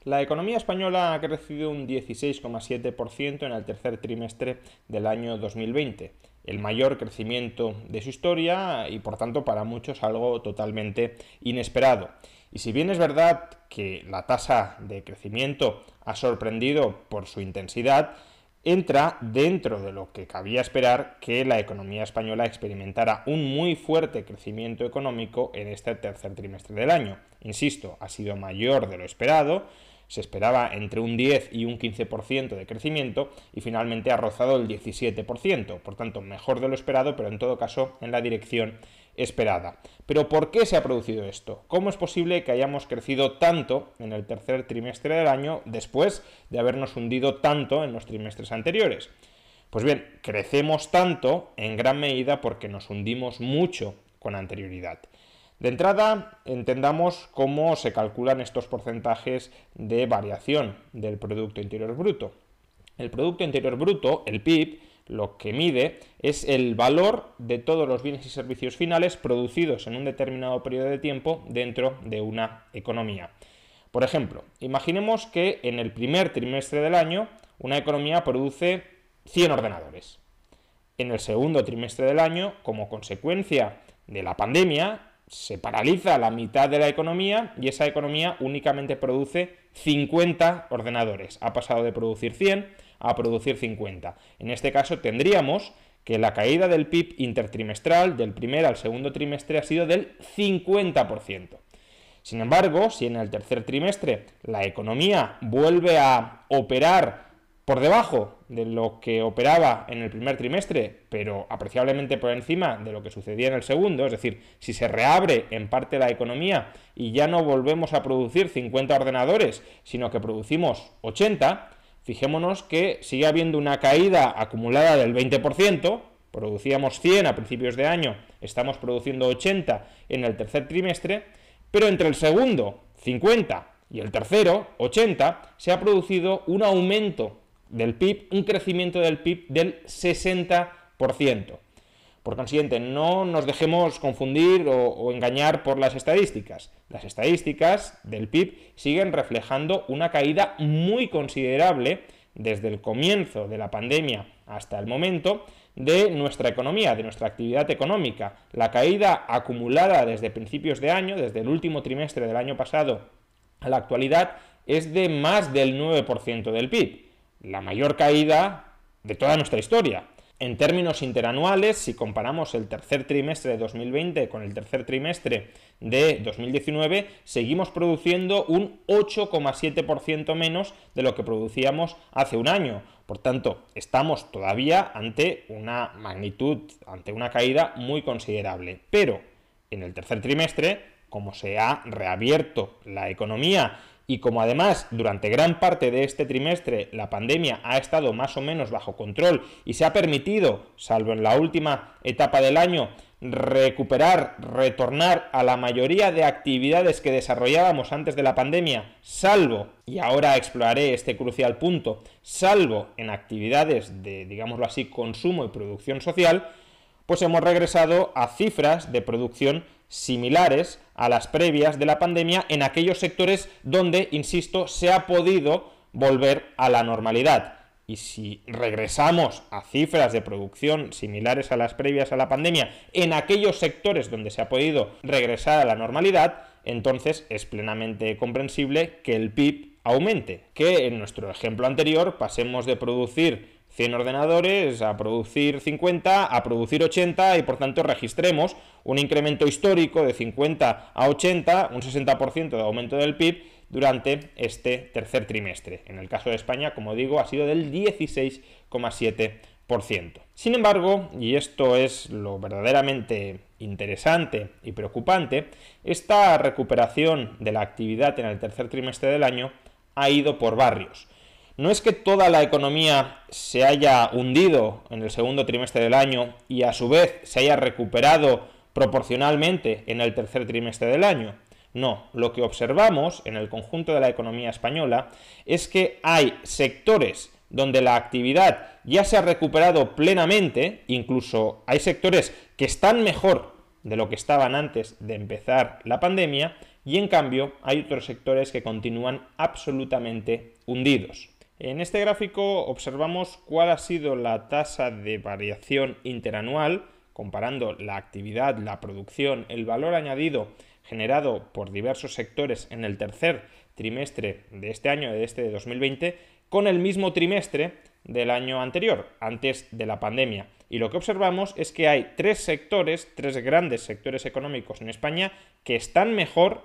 La economía española ha crecido un 16,7% en el tercer trimestre del año 2020, el mayor crecimiento de su historia y por tanto para muchos algo totalmente inesperado. Y si bien es verdad que la tasa de crecimiento ha sorprendido por su intensidad, entra dentro de lo que cabía esperar que la economía española experimentara un muy fuerte crecimiento económico en este tercer trimestre del año. Insisto, ha sido mayor de lo esperado, se esperaba entre un 10 y un 15% de crecimiento y finalmente ha rozado el 17%, por tanto mejor de lo esperado, pero en todo caso en la dirección esperada. Pero ¿por qué se ha producido esto? ¿Cómo es posible que hayamos crecido tanto en el tercer trimestre del año después de habernos hundido tanto en los trimestres anteriores? Pues bien, crecemos tanto en gran medida porque nos hundimos mucho con anterioridad. De entrada, entendamos cómo se calculan estos porcentajes de variación del Producto Interior Bruto. El Producto Interior Bruto, el PIB, lo que mide es el valor de todos los bienes y servicios finales producidos en un determinado periodo de tiempo dentro de una economía. Por ejemplo, imaginemos que en el primer trimestre del año una economía produce 100 ordenadores. En el segundo trimestre del año, como consecuencia de la pandemia, se paraliza la mitad de la economía y esa economía únicamente produce 50 ordenadores. Ha pasado de producir 100 a producir 50. En este caso tendríamos que la caída del PIB intertrimestral del primer al segundo trimestre ha sido del 50%. Sin embargo, si en el tercer trimestre la economía vuelve a operar por debajo de lo que operaba en el primer trimestre, pero apreciablemente por encima de lo que sucedía en el segundo, es decir, si se reabre en parte la economía y ya no volvemos a producir 50 ordenadores, sino que producimos 80, fijémonos que sigue habiendo una caída acumulada del 20%, producíamos 100 a principios de año, estamos produciendo 80 en el tercer trimestre, pero entre el segundo, 50, y el tercero, 80, se ha producido un aumento del PIB, un crecimiento del PIB del 60%. Por consiguiente, no nos dejemos confundir o engañar por las estadísticas. Las estadísticas del PIB siguen reflejando una caída muy considerable desde el comienzo de la pandemia hasta el momento de nuestra economía, de nuestra actividad económica. La caída acumulada desde principios de año, desde el último trimestre del año pasado a la actualidad, es de más del 9% del PIB. La mayor caída de toda nuestra historia. En términos interanuales, si comparamos el tercer trimestre de 2020 con el tercer trimestre de 2019, seguimos produciendo un 8,7% menos de lo que producíamos hace un año. Por tanto, estamos todavía ante una magnitud, ante una caída muy considerable. Pero en el tercer trimestre, como se ha reabierto la economía y como además durante gran parte de este trimestre la pandemia ha estado más o menos bajo control y se ha permitido, salvo en la última etapa del año, retornar a la mayoría de actividades que desarrollábamos antes de la pandemia, salvo, y ahora exploraré este crucial punto, salvo en actividades de, digámoslo así, consumo y producción social, pues hemos regresado a cifras de producción similares a las previas de la pandemia en aquellos sectores donde, insisto, se ha podido volver a la normalidad. Y si regresamos a cifras de producción similares a las previas a la pandemia en aquellos sectores donde se ha podido regresar a la normalidad, entonces es plenamente comprensible que el PIB aumente, que en nuestro ejemplo anterior pasemos de producir 100 ordenadores a producir 50, a producir 80 y por tanto registremos un incremento histórico de 50 a 80, un 60% de aumento del PIB durante este tercer trimestre. En el caso de España, como digo, ha sido del 16,7%. Sin embargo, y esto es lo verdaderamente interesante y preocupante, esta recuperación de la actividad en el tercer trimestre del año ha ido por barrios. No es que toda la economía se haya hundido en el segundo trimestre del año y a su vez se haya recuperado proporcionalmente en el tercer trimestre del año. No, lo que observamos en el conjunto de la economía española es que hay sectores donde la actividad ya se ha recuperado plenamente, incluso hay sectores que están mejor de lo que estaban antes de empezar la pandemia, y en cambio hay otros sectores que continúan absolutamente hundidos. En este gráfico observamos cuál ha sido la tasa de variación interanual, comparando la actividad, la producción, el valor añadido generado por diversos sectores en el tercer trimestre de este año, de este de 2020, con el mismo trimestre del año anterior, antes de la pandemia. Y lo que observamos es que hay tres grandes sectores económicos en España que están mejor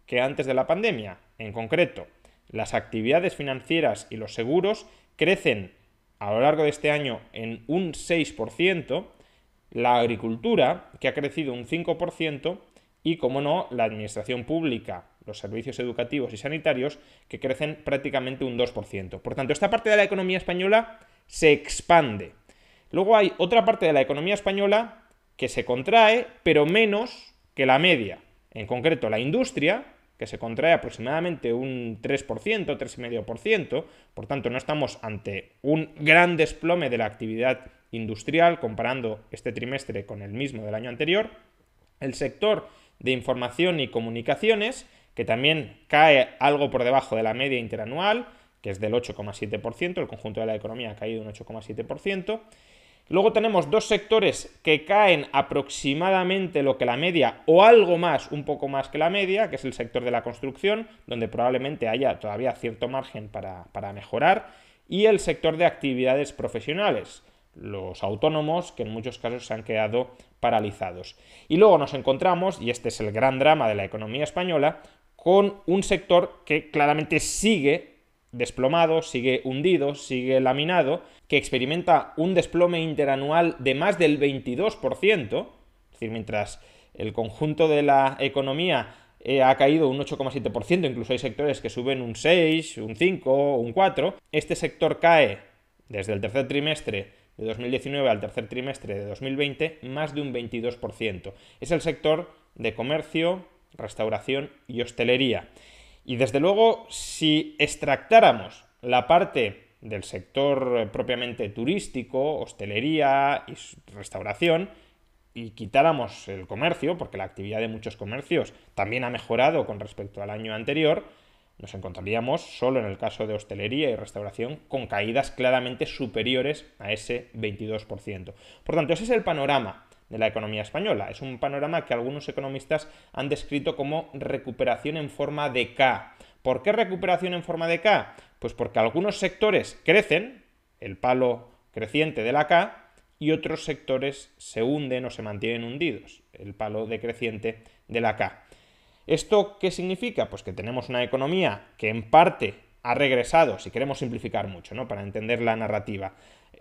que antes de la pandemia. En concreto, las actividades financieras y los seguros crecen a lo largo de este año en un 6%, la agricultura, que ha crecido un 5%, y, como no, la administración pública, los servicios educativos y sanitarios, que crecen prácticamente un 2%. Por tanto, esta parte de la economía española se expande. Luego hay otra parte de la economía española que se contrae, pero menos que la media. En concreto, la industria, que se contrae aproximadamente un 3%, 3,5%, por tanto no estamos ante un gran desplome de la actividad industrial comparando este trimestre con el mismo del año anterior. El sector de información y comunicaciones, que también cae algo por debajo de la media interanual, que es del 8,7%, el conjunto de la economía ha caído un 8,7%. Luego tenemos dos sectores que caen aproximadamente lo que la media o algo más, un poco más que la media, que es el sector de la construcción, donde probablemente haya todavía cierto margen para mejorar, y el sector de actividades profesionales, los autónomos, que en muchos casos se han quedado paralizados. Y luego nos encontramos, y este es el gran drama de la economía española, con un sector que claramente sigue desplomado, sigue hundido, sigue laminado, que experimenta un desplome interanual de más del 22%, es decir, mientras el conjunto de la economía ha caído un 8,7%, incluso hay sectores que suben un 6, un 5, un 4, este sector cae desde el tercer trimestre de 2019 al tercer trimestre de 2020 más de un 22%. Es el sector de comercio, restauración y hostelería. Y desde luego, si extractáramos la parte del sector propiamente turístico, hostelería y restauración, y quitáramos el comercio, porque la actividad de muchos comercios también ha mejorado con respecto al año anterior, nos encontraríamos, solo en el caso de hostelería y restauración, con caídas claramente superiores a ese 22%. Por tanto, ese es el panorama de la economía española. Es un panorama que algunos economistas han descrito como recuperación en forma de K. ¿Por qué recuperación en forma de K? Pues porque algunos sectores crecen, el palo creciente de la K, y otros sectores se hunden o se mantienen hundidos, el palo decreciente de la K. ¿Esto qué significa? Pues que tenemos una economía que en parte ha regresado, si queremos simplificar mucho, ¿no?, para entender la narrativa.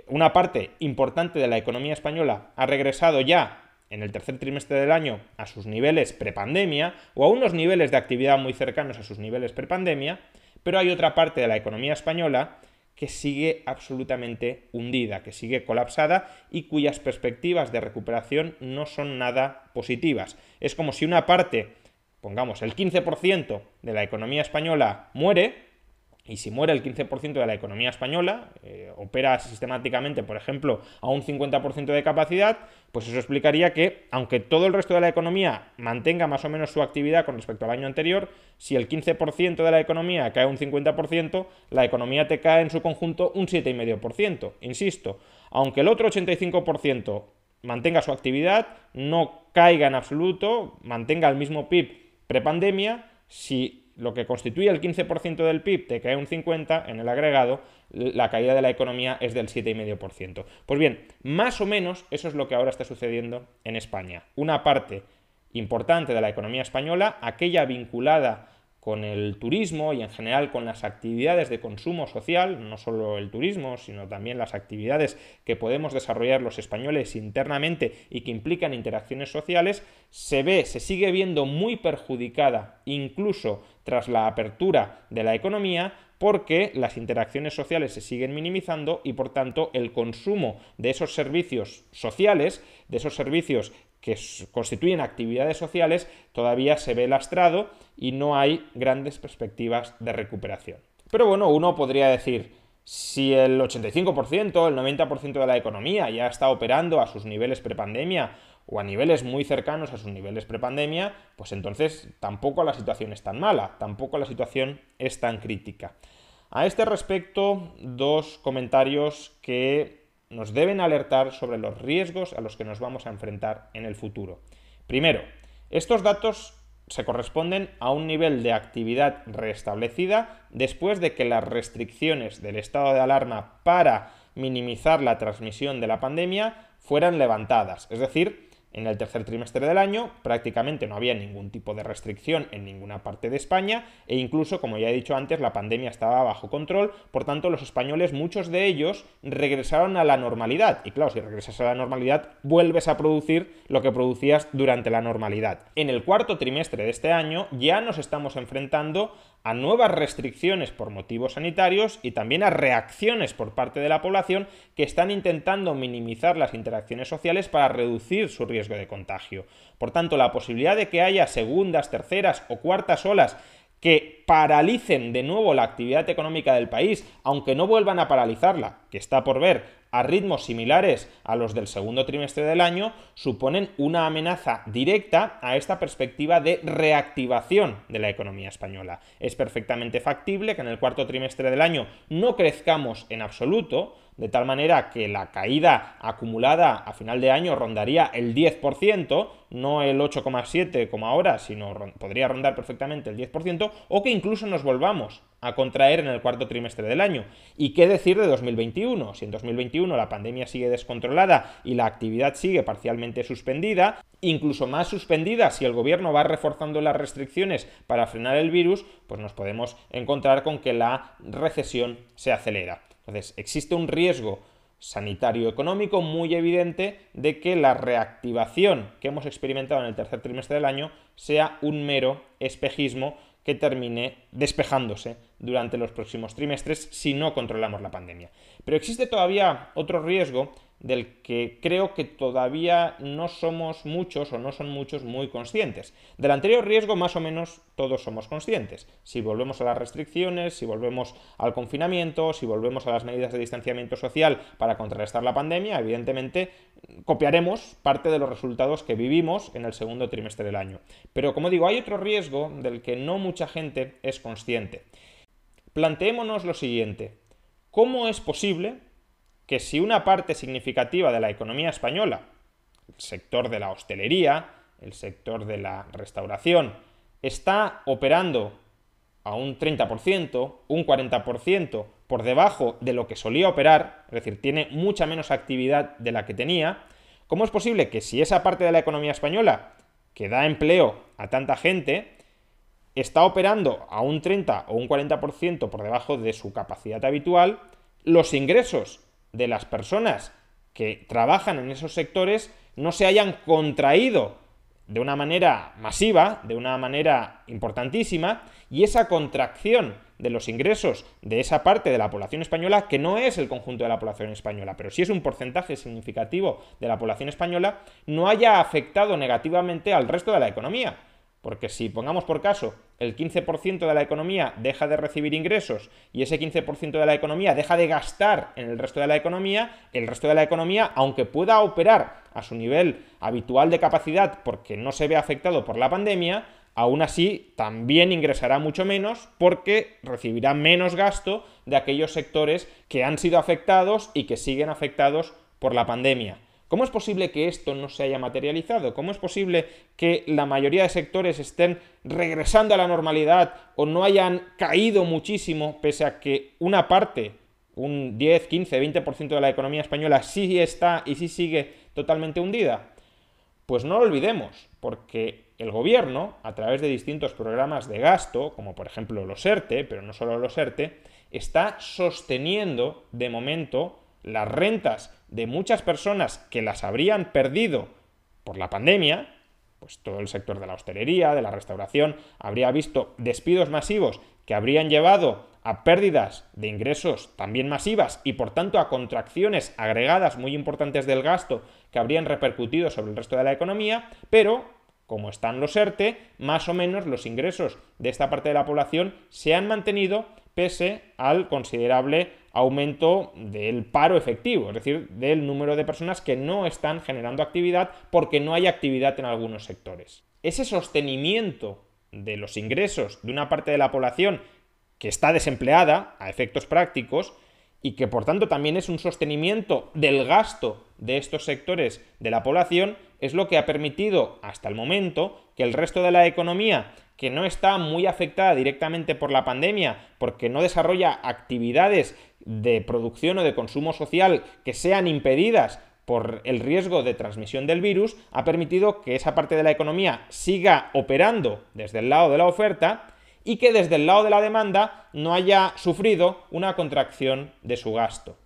Una parte importante de la economía española ha regresado ya en el tercer trimestre del año a sus niveles prepandemia o a unos niveles de actividad muy cercanos a sus niveles prepandemia, pero hay otra parte de la economía española que sigue absolutamente hundida, que sigue colapsada y cuyas perspectivas de recuperación no son nada positivas. Es como si una parte, pongamos el 15% de la economía española muere, y si muere el 15% de la economía española, opera sistemáticamente, por ejemplo, a un 50% de capacidad, pues eso explicaría que, aunque todo el resto de la economía mantenga más o menos su actividad con respecto al año anterior, si el 15% de la economía cae un 50%, la economía te cae en su conjunto un 7,5%. Insisto, aunque el otro 85% mantenga su actividad, no caiga en absoluto, mantenga el mismo PIB prepandemia, si lo que constituye el 15% del PIB te cae un 50%, en el agregado la caída de la economía es del 7,5%. Pues bien, más o menos eso es lo que ahora está sucediendo en España. Una parte importante de la economía española, aquella vinculada con el turismo y en general con las actividades de consumo social, no solo el turismo, sino también las actividades que podemos desarrollar los españoles internamente y que implican interacciones sociales, se sigue viendo muy perjudicada, incluso tras la apertura de la economía, porque las interacciones sociales se siguen minimizando y, por tanto, el consumo de esos servicios sociales, de esos servicios que constituyen actividades sociales, todavía se ve lastrado y no hay grandes perspectivas de recuperación. Pero bueno, uno podría decir, si el 85%, el 90% de la economía ya está operando a sus niveles prepandemia o a niveles muy cercanos a sus niveles prepandemia, pues entonces tampoco la situación es tan mala, tampoco la situación es tan crítica. A este respecto, dos comentarios que nos deben alertar sobre los riesgos a los que nos vamos a enfrentar en el futuro. Primero, estos datos se corresponden a un nivel de actividad restablecida después de que las restricciones del estado de alarma para minimizar la transmisión de la pandemia fueran levantadas. Es decir, en el tercer trimestre del año prácticamente no había ningún tipo de restricción en ninguna parte de España e incluso, como ya he dicho antes, la pandemia estaba bajo control. Por tanto, los españoles, muchos de ellos, regresaron a la normalidad. Y claro, si regresas a la normalidad, vuelves a producir lo que producías durante la normalidad. En el cuarto trimestre de este año ya nos estamos enfrentando a nuevas restricciones por motivos sanitarios y también a reacciones por parte de la población que están intentando minimizar las interacciones sociales para reducir su riesgo de contagio. Por tanto, la posibilidad de que haya segundas, terceras o cuartas olas que paralicen de nuevo la actividad económica del país, aunque no vuelvan a paralizarla, que está por ver, a ritmos similares a los del segundo trimestre del año, suponen una amenaza directa a esta perspectiva de reactivación de la economía española. Es perfectamente factible que en el cuarto trimestre del año no crezcamos en absoluto, de tal manera que la caída acumulada a final de año rondaría el 10%, no el 8,7% como ahora, sino podría rondar perfectamente el 10%, o que incluso nos volvamos a contraer en el cuarto trimestre del año. ¿Y qué decir de 2021? Si en 2021 la pandemia sigue descontrolada y la actividad sigue parcialmente suspendida, incluso más suspendida si el gobierno va reforzando las restricciones para frenar el virus, pues nos podemos encontrar con que la recesión se acelera. Entonces, existe un riesgo sanitario-económico muy evidente de que la reactivación que hemos experimentado en el tercer trimestre del año sea un mero espejismo que termine despejándose durante los próximos trimestres si no controlamos la pandemia. Pero existe todavía otro riesgo del que creo que todavía no somos muchos o no son muchos muy conscientes. Del anterior riesgo más o menos todos somos conscientes. Si volvemos a las restricciones, si volvemos al confinamiento, si volvemos a las medidas de distanciamiento social para contrarrestar la pandemia, evidentemente copiaremos parte de los resultados que vivimos en el segundo trimestre del año. Pero como digo, hay otro riesgo del que no mucha gente es consciente. Planteémonos lo siguiente: ¿cómo es posible que si una parte significativa de la economía española, el sector de la hostelería, el sector de la restauración, está operando a un 30%, un 40% por debajo de lo que solía operar, es decir, tiene mucha menos actividad de la que tenía, cómo es posible que si esa parte de la economía española, que da empleo a tanta gente, está operando a un 30 o un 40% por debajo de su capacidad habitual, los ingresos de las personas que trabajan en esos sectores no se hayan contraído de una manera masiva, de una manera importantísima, y esa contracción de los ingresos de esa parte de la población española, que no es el conjunto de la población española, pero sí es un porcentaje significativo de la población española, no haya afectado negativamente al resto de la economía. Porque si, pongamos por caso, el 15% de la economía deja de recibir ingresos y ese 15% de la economía deja de gastar en el resto de la economía, el resto de la economía, aunque pueda operar a su nivel habitual de capacidad porque no se ve afectado por la pandemia, aún así también ingresará mucho menos porque recibirá menos gasto de aquellos sectores que han sido afectados y que siguen afectados por la pandemia. ¿Cómo es posible que esto no se haya materializado? ¿Cómo es posible que la mayoría de sectores estén regresando a la normalidad o no hayan caído muchísimo, pese a que una parte, un 10, 15, 20% de la economía española sí está y sí sigue totalmente hundida? Pues no lo olvidemos, porque el gobierno, a través de distintos programas de gasto, como por ejemplo los ERTE, pero no solo los ERTE, está sosteniendo de momento las rentas de muchas personas que las habrían perdido por la pandemia, pues todo el sector de la hostelería, de la restauración, habría visto despidos masivos que habrían llevado a pérdidas de ingresos también masivas y por tanto a contracciones agregadas muy importantes del gasto que habrían repercutido sobre el resto de la economía, pero como están los ERTE, más o menos los ingresos de esta parte de la población se han mantenido pese al considerable aumento del paro efectivo, es decir, del número de personas que no están generando actividad porque no hay actividad en algunos sectores. Ese sostenimiento de los ingresos de una parte de la población que está desempleada, a efectos prácticos, y que por tanto también es un sostenimiento del gasto de estos sectores de la población, es lo que ha permitido hasta el momento que el resto de la economía, que no está muy afectada directamente por la pandemia, porque no desarrolla actividades de producción o de consumo social que sean impedidas por el riesgo de transmisión del virus, ha permitido que esa parte de la economía siga operando desde el lado de la oferta y que desde el lado de la demanda no haya sufrido una contracción de su gasto.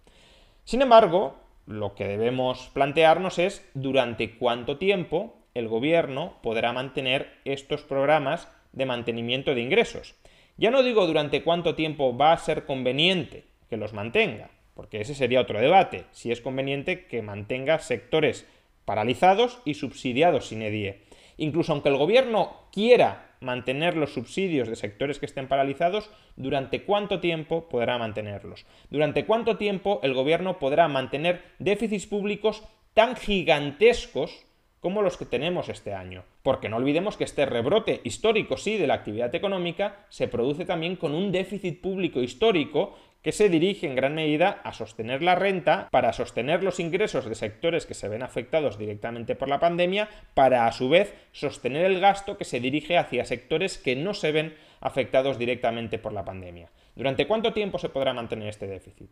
Sin embargo, lo que debemos plantearnos es durante cuánto tiempo el gobierno podrá mantener estos programas de mantenimiento de ingresos. Ya no digo durante cuánto tiempo va a ser conveniente que los mantenga, porque ese sería otro debate, si es conveniente que mantenga sectores paralizados y subsidiados sine die. Incluso aunque el gobierno quiera mantener los subsidios de sectores que estén paralizados, ¿durante cuánto tiempo podrá mantenerlos? ¿Durante cuánto tiempo el gobierno podrá mantener déficits públicos tan gigantescos como los que tenemos este año? Porque no olvidemos que este rebrote histórico, sí, de la actividad económica, se produce también con un déficit público histórico que se dirige en gran medida a sostener la renta, para sostener los ingresos de sectores que se ven afectados directamente por la pandemia, para a su vez sostener el gasto que se dirige hacia sectores que no se ven afectados directamente por la pandemia. ¿Durante cuánto tiempo se podrá mantener este déficit?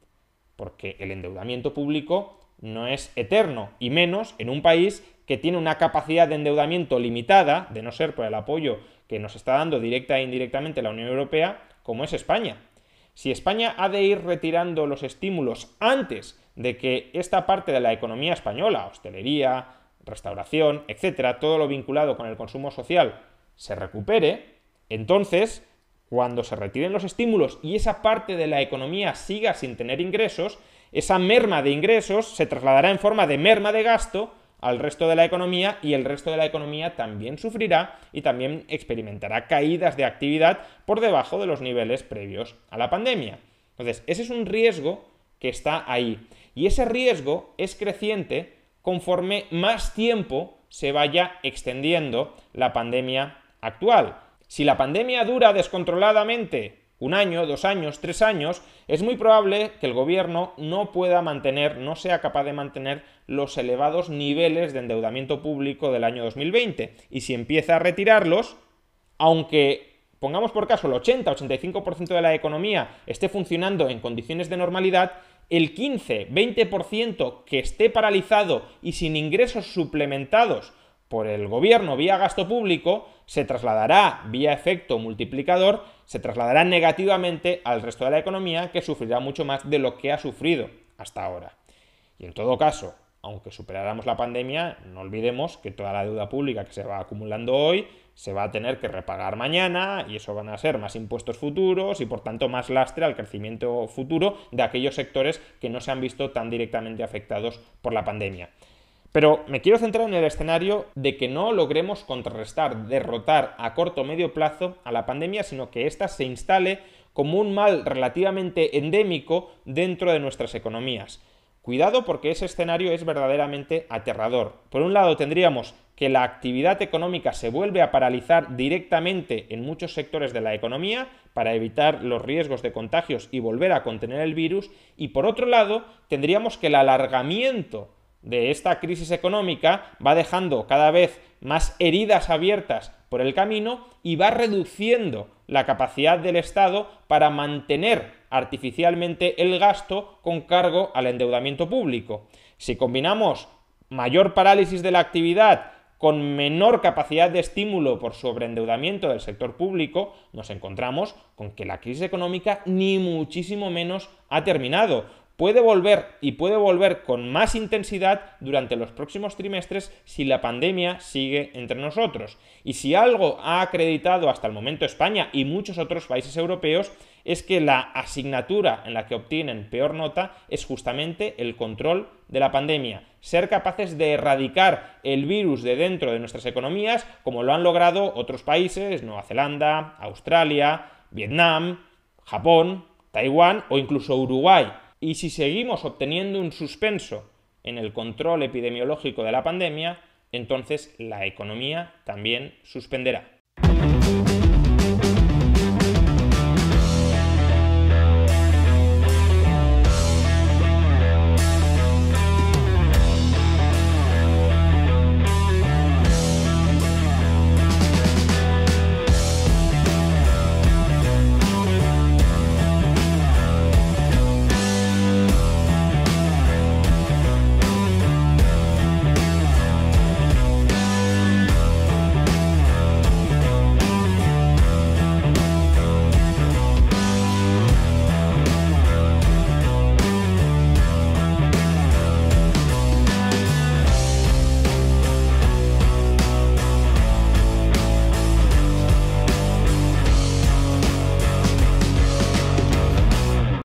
Porque el endeudamiento público no es eterno, y menos en un país que tiene una capacidad de endeudamiento limitada, de no ser por el apoyo que nos está dando directa e indirectamente la Unión Europea, como es España. Si España ha de ir retirando los estímulos antes de que esta parte de la economía española, hostelería, restauración, etcétera, todo lo vinculado con el consumo social, se recupere, entonces, cuando se retiren los estímulos y esa parte de la economía siga sin tener ingresos, esa merma de ingresos se trasladará en forma de merma de gasto al resto de la economía, y el resto de la economía también sufrirá y también experimentará caídas de actividad por debajo de los niveles previos a la pandemia. Entonces, ese es un riesgo que está ahí, y ese riesgo es creciente conforme más tiempo se vaya extendiendo la pandemia actual. Si la pandemia dura descontroladamente 1 año, 2 años, 3 años, es muy probable que el gobierno no pueda mantener, no sea capaz de mantener los elevados niveles de endeudamiento público del año 2020. Y si empieza a retirarlos, aunque pongamos por caso el 80-85% de la economía esté funcionando en condiciones de normalidad, el 15-20% que esté paralizado y sin ingresos suplementados por el gobierno vía gasto público, se trasladará vía efecto multiplicador, se trasladará negativamente al resto de la economía, que sufrirá mucho más de lo que ha sufrido hasta ahora. Y en todo caso, aunque superáramos la pandemia, no olvidemos que toda la deuda pública que se va acumulando hoy se va a tener que repagar mañana, y eso van a ser más impuestos futuros y por tanto más lastre al crecimiento futuro de aquellos sectores que no se han visto tan directamente afectados por la pandemia. Pero me quiero centrar en el escenario de que no logremos contrarrestar, derrotar a corto o medio plazo a la pandemia, sino que ésta se instale como un mal relativamente endémico dentro de nuestras economías. Cuidado, porque ese escenario es verdaderamente aterrador. Por un lado, tendríamos que la actividad económica se vuelve a paralizar directamente en muchos sectores de la economía para evitar los riesgos de contagios y volver a contener el virus, y por otro lado, tendríamos que el alargamiento de esta crisis económica va dejando cada vez más heridas abiertas por el camino y va reduciendo la capacidad del Estado para mantener artificialmente el gasto con cargo al endeudamiento público. Si combinamos mayor parálisis de la actividad con menor capacidad de estímulo por sobreendeudamiento del sector público, nos encontramos con que la crisis económica ni muchísimo menos ha terminado. Puede volver, y puede volver con más intensidad durante los próximos trimestres si la pandemia sigue entre nosotros. Y si algo ha acreditado hasta el momento España y muchos otros países europeos, es que la asignatura en la que obtienen peor nota es justamente el control de la pandemia. Ser capaces de erradicar el virus de dentro de nuestras economías, como lo han logrado otros países, Nueva Zelanda, Australia, Vietnam, Japón, Taiwán o incluso Uruguay. Y si seguimos obteniendo un suspenso en el control epidemiológico de la pandemia, entonces la economía también suspenderá.